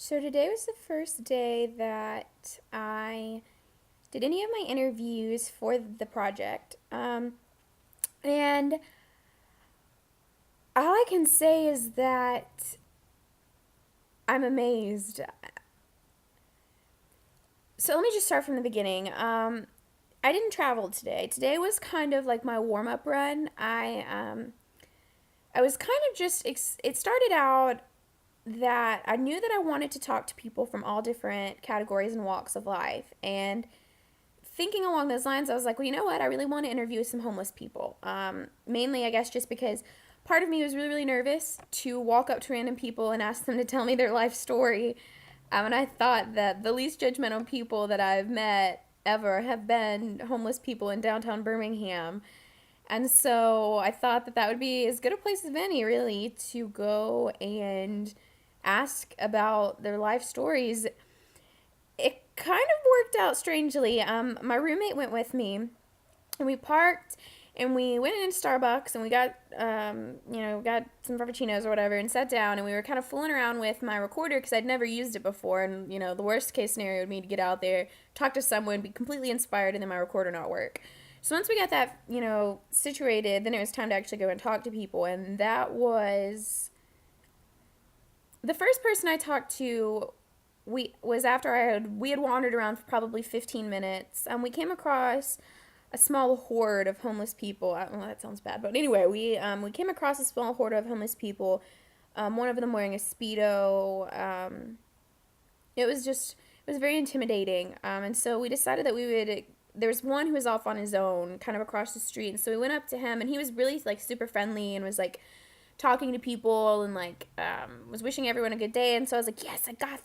So today was the first day that I did any of my interviews for the project. And all I can say is that I'm amazed. So let me just start from the beginning. I didn't travel today. Today was kind of like my warm up run. I was kind of just, it started out that I knew that I wanted to talk to people from all different categories and walks of life. And thinking along those lines, I was like, well, you know what? I really want to interview some homeless people. Mainly, I guess, just because part of me was really, really nervous to walk up to random people and ask them to tell me their life story. And I thought that the least judgmental people that I've met ever have been homeless people in downtown Birmingham. And so I thought that that would be as good a place as any, really, to go and ask about their life stories. It kind of worked out strangely. My roommate went with me, and we parked, and we went into Starbucks, and we got, got some frappuccinos or whatever, and sat down, and we were kind of fooling around with my recorder because I'd never used it before, and the worst case scenario would be to get out there, talk to someone, be completely inspired, and then my recorder not work. So once we got that, situated, then it was time to actually go and talk to people, and that was the first person I talked to. We was after we had wandered around for probably 15 minutes. We came across a small horde of homeless people. Well, that sounds bad, but anyway, we came across a small horde of homeless people. One of them wearing a speedo. It was very intimidating. And so we decided that we would. There was one who was off on his own, kind of across the street, and so we went up to him, and he was really like super friendly and was like talking to people and like was wishing everyone a good day. And so I was like, yes, I got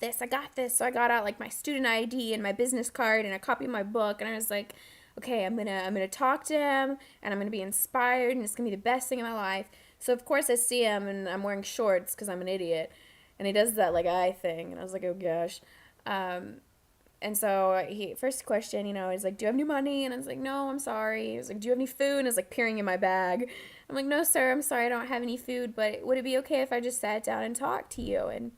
this. So I got out like my student ID and my business card and a copy of my book, and I was like, okay, I'm gonna talk to him, and I'm gonna be inspired, and it's gonna be the best thing in my life. So of course I see him, and I'm wearing shorts because I'm an idiot, and he does that like eye thing, and I was like, oh gosh. um, and so he first question, he's like, "Do you have any money?" And I was like, "No, I'm sorry." He was like, "Do you have any food?" And I was like peering in my bag. I'm like, "No, sir, I'm sorry, I don't have any food. But would it be okay if I just sat down and talked to you?" And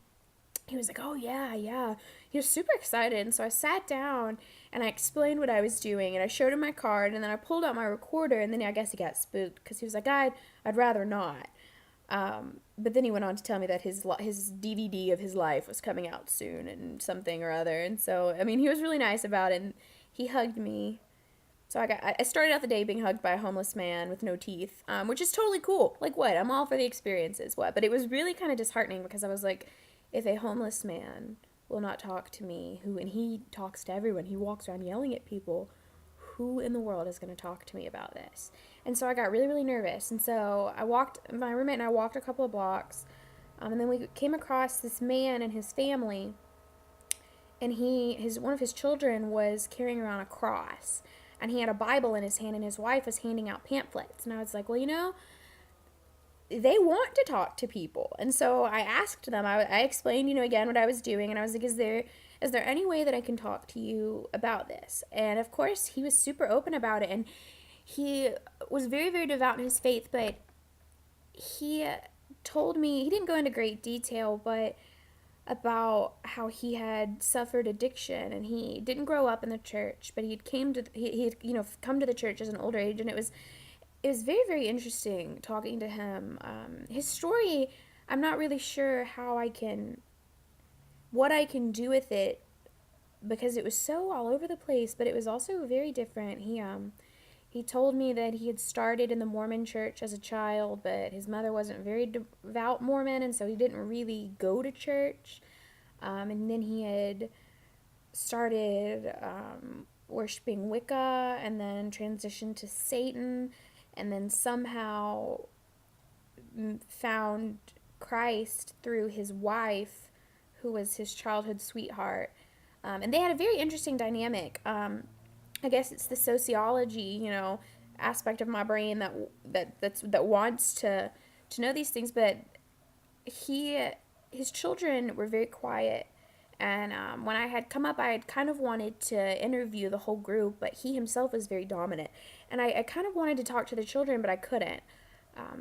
he was like, "Oh yeah, yeah." He was super excited, and so I sat down and I explained what I was doing, and I showed him my card, and then I pulled out my recorder, and then I guess he got spooked because he was like, I'd rather not." But then he went on to tell me that his DVD of his life was coming out soon and something or other. And so, I mean, he was really nice about it. And he hugged me. So I started out the day being hugged by a homeless man with no teeth, which is totally cool. Like, what? I'm all for the experiences. What? But it was really kind of disheartening because I was like, if a homeless man will not talk to me, and he talks to everyone, he walks around yelling at people, who in the world is going to talk to me about this? And so I got really, really nervous. And so my roommate and I walked a couple of blocks. And then we came across this man and his family. And one of his children was carrying around a cross. And he had a Bible in his hand, and his wife was handing out pamphlets. And I was like, well, they want to talk to people. And so I asked them, I explained, again what I was doing. And I was like, is there any way that I can talk to you about this? And of course, he was super open about it. And he was very, very devout in his faith, but he told me, he didn't go into great detail, but about how he had suffered addiction, and he didn't grow up in the church, but he had come to the church as an older age, and it was very, very interesting talking to him. His story, I'm not really sure what I can do with it, because it was so all over the place, but it was also very different. He told me that he had started in the Mormon church as a child, but his mother wasn't very devout Mormon, and so he didn't really go to church. And then he had started worshiping Wicca, and then transitioned to Satan, and then somehow found Christ through his wife, who was his childhood sweetheart. And they had a very interesting dynamic. I guess it's the sociology, aspect of my brain that wants to know these things. But his children were very quiet, and when I had come up, I had kind of wanted to interview the whole group, but he himself was very dominant, and I kind of wanted to talk to the children, but I couldn't.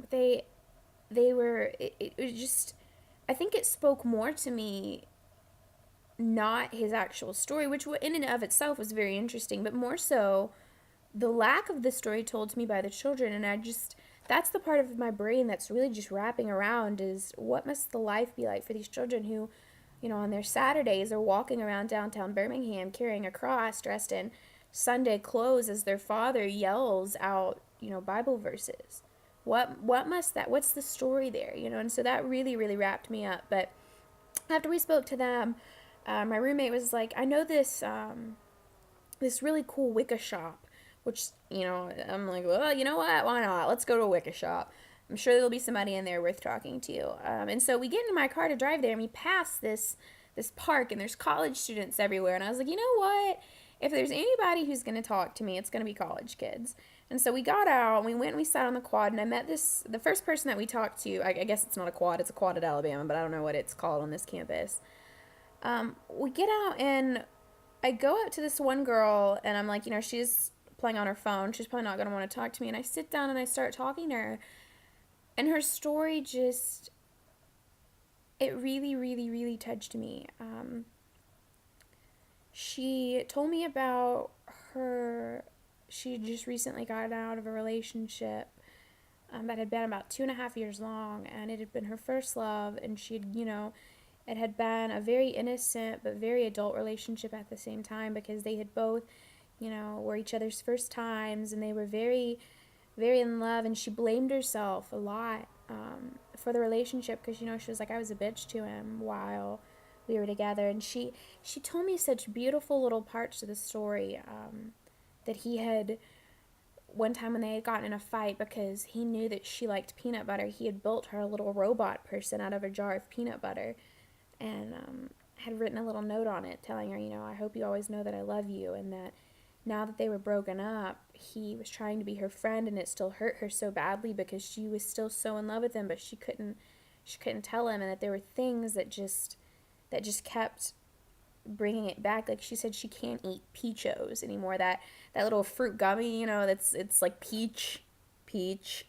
They were it was just, I think it spoke more to me not his actual story, which in and of itself was very interesting, but more so the lack of the story told to me by the children. And that's the part of my brain that's really just wrapping around, is what must the life be like for these children who, on their Saturdays are walking around downtown Birmingham carrying a cross, dressed in Sunday clothes, as their father yells out, Bible verses. What's the story there, And so that really, really wrapped me up. But after we spoke to them, my roommate was like, I know this really cool Wicca shop, which, I'm like, well, you know what? Why not? Let's go to a Wicca shop. I'm sure there'll be somebody in there worth talking to. And so we get into my car to drive there, and we pass this park, and there's college students everywhere. And I was like, you know what? If there's anybody who's going to talk to me, it's going to be college kids. And so we got out, and we went and we sat on the quad, and I met the first person that we talked to. I guess it's not a quad, it's a quad at Alabama, but I don't know what it's called on this campus. We get out, and I go up to this one girl, and I'm like, she's playing on her phone. She's probably not going to want to talk to me. And I sit down and I start talking to her. And her story it really, really, really touched me. She told me about she just recently got out of a relationship that had been about 2.5 years long. And it had been her first love. And it had been a very innocent but very adult relationship at the same time, because they had both, were each other's first times, and they were very, very in love. And she blamed herself a lot for the relationship, because, she was like, I was a bitch to him while we were together. And she told me such beautiful little parts of the story, that he had, one time when they had gotten in a fight because he knew that she liked peanut butter, he had built her a little robot person out of a jar of peanut butter, and had written a little note on it telling her, I hope you always know that I love you. And that now that they were broken up, he was trying to be her friend, and it still hurt her so badly because she was still so in love with him, but she couldn't tell him. And that there were things that just kept bringing it back. Like she said, she can't eat Peachos anymore, that little fruit gummy, it's like peach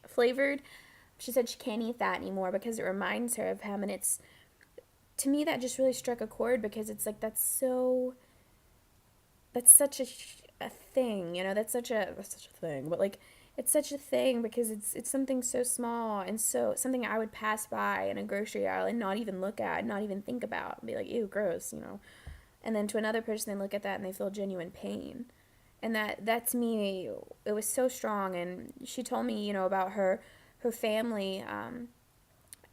flavored. She said she can't eat that anymore because it reminds her of him. And it's, to me, that just really struck a chord, because it's like, that's such a thing, that's such a thing, but like, it's such a thing because it's something so small, and so something I would pass by in a grocery aisle and not even look at, not even think about, and be like, ew, gross, and then to another person, they look at that and they feel genuine pain. And that to me, it was so strong. And she told me, about her family.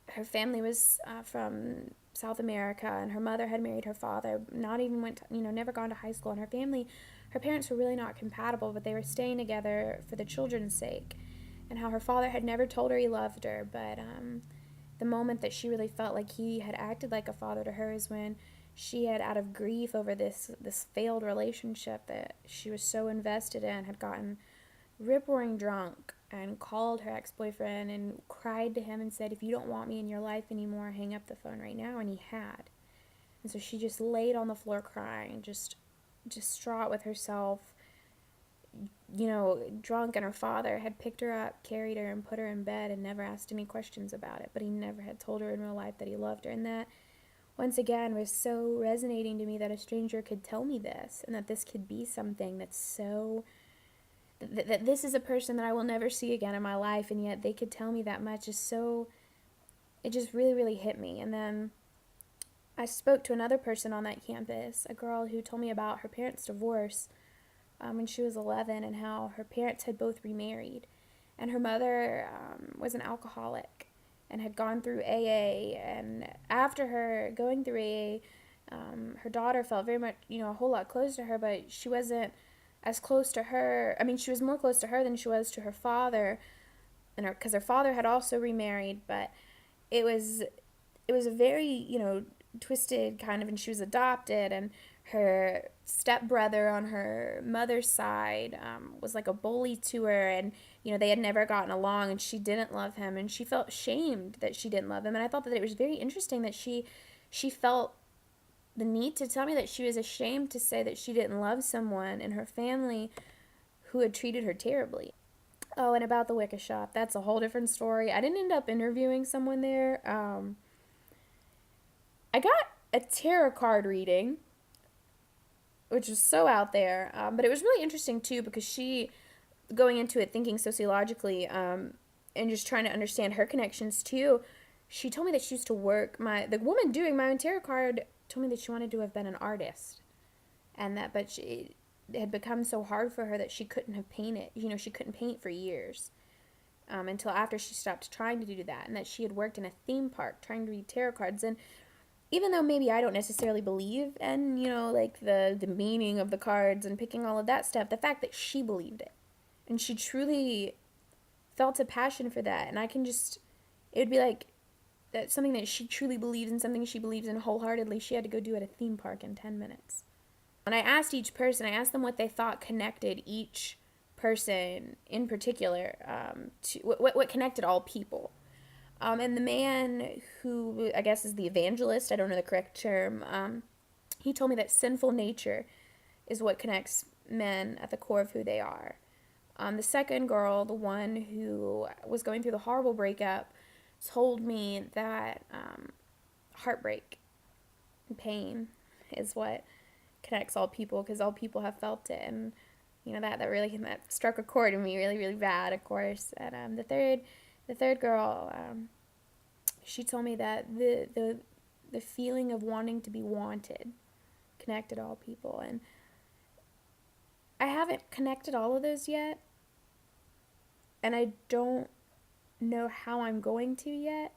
Her family was from South America, and her mother had married her father, not even never gone to high school. And her parents were really not compatible, but they were staying together for the children's sake. And how her father had never told her he loved her, but the moment that she really felt like he had acted like a father to her is when she had, out of grief over this failed relationship that she was so invested in, had gotten rip-roaring drunk and called her ex-boyfriend and cried to him and said, if you don't want me in your life anymore, hang up the phone right now. And he had. And so she just laid on the floor crying, just distraught with herself, drunk. And her father had picked her up, carried her, and put her in bed, and never asked any questions about it. But he never had told her in real life that he loved her. And that, once again, was so resonating to me, that a stranger could tell me this, and that this could be something that's so, that this is a person that I will never see again in my life, and yet they could tell me that much, is so, it just really, really hit me. And then I spoke to another person on that campus, a girl who told me about her parents' divorce when she was 11, and how her parents had both remarried. And her mother was an alcoholic and had gone through AA. And after her going through AA, her daughter felt very much, a whole lot close to her, but she wasn't as close to her. I mean, she was more close to her than she was to her father, and because her father had also remarried. But it was a very, twisted kind of, and she was adopted, and her stepbrother on her mother's side was like a bully to her, and they had never gotten along, and she didn't love him, and she felt shamed that she didn't love him. And I thought that it was very interesting that she felt the need to tell me that she was ashamed to say that she didn't love someone in her family who had treated her terribly. Oh, and about the Wicca shop, that's a whole different story. I didn't end up interviewing someone there. I got a tarot card reading, which was so out there. But it was really interesting too because she, going into it thinking sociologically, and just trying to understand her connections too, she told me that she used to work, the woman doing my own tarot card told me that she wanted to have been an artist, and that, but she, it had become so hard for her that she couldn't have painted. She couldn't paint for years, until after she stopped trying to do that, and that she had worked in a theme park trying to read tarot cards. And even though maybe I don't necessarily believe in, like the meaning of the cards and picking all of that stuff, the fact that she believed it and she truly felt a passion for that, and I can just, it would be like that's something that she truly believes in, something she believes in wholeheartedly. She had to go do at a theme park in 10 minutes. And I asked each person, I asked them what they thought connected each person in particular, to what connected all people. And the man who I guess is the evangelist, I don't know the correct term, he told me that sinful nature is what connects men at the core of who they are. The second girl, the one who was going through the horrible breakup, told me that heartbreak and pain is what connects all people, because all people have felt it. And that really, that struck a chord in me really, really bad, of course. And the third girl, she told me that the feeling of wanting to be wanted connected all people. And I haven't connected all of those yet, and I don't know how I'm going to yet.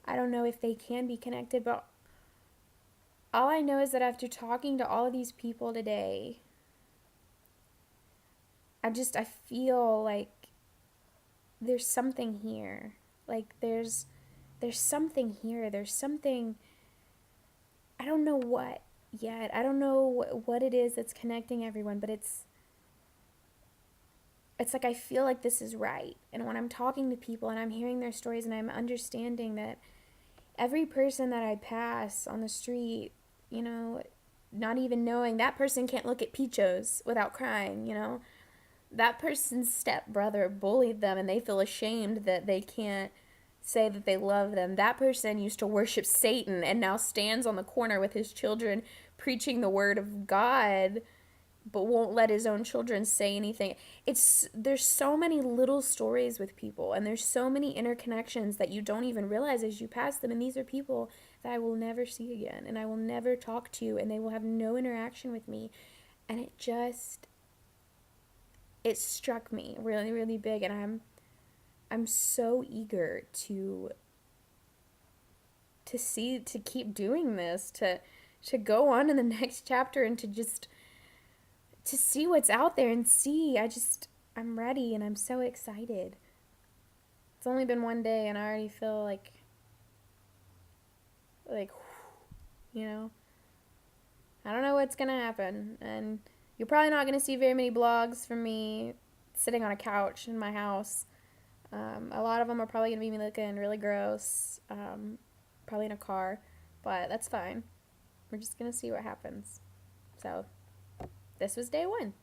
I don't know if they can be connected, but all I know is that after talking to all of these people today, I feel like there's something here. Like there's something here. There's something, I don't know what yet. I don't know what it is that's connecting everyone, but it's like I feel like this is right. And when I'm talking to people and I'm hearing their stories and I'm understanding that every person that I pass on the street, not even knowing, that person can't look at Pichos without crying, that person's stepbrother bullied them and they feel ashamed that they can't say that they love them. That person used to worship Satan and now stands on the corner with his children preaching the word of God, but won't let his own children say anything. There's so many little stories with people, and there's so many interconnections that you don't even realize as you pass them. And these are people that I will never see again, and I will never talk to, and they will have no interaction with me. And it struck me really, really big, and I'm so eager to keep doing this, to go on in the next chapter, and to see what's out there and see. I'm ready, and I'm so excited. It's only been one day and I already feel like, I don't know what's gonna happen. And you're probably not gonna see very many blogs from me sitting on a couch in my house. A lot of them are probably gonna be me looking really gross, probably in a car, but that's fine. We're just gonna see what happens. So, this was day 1.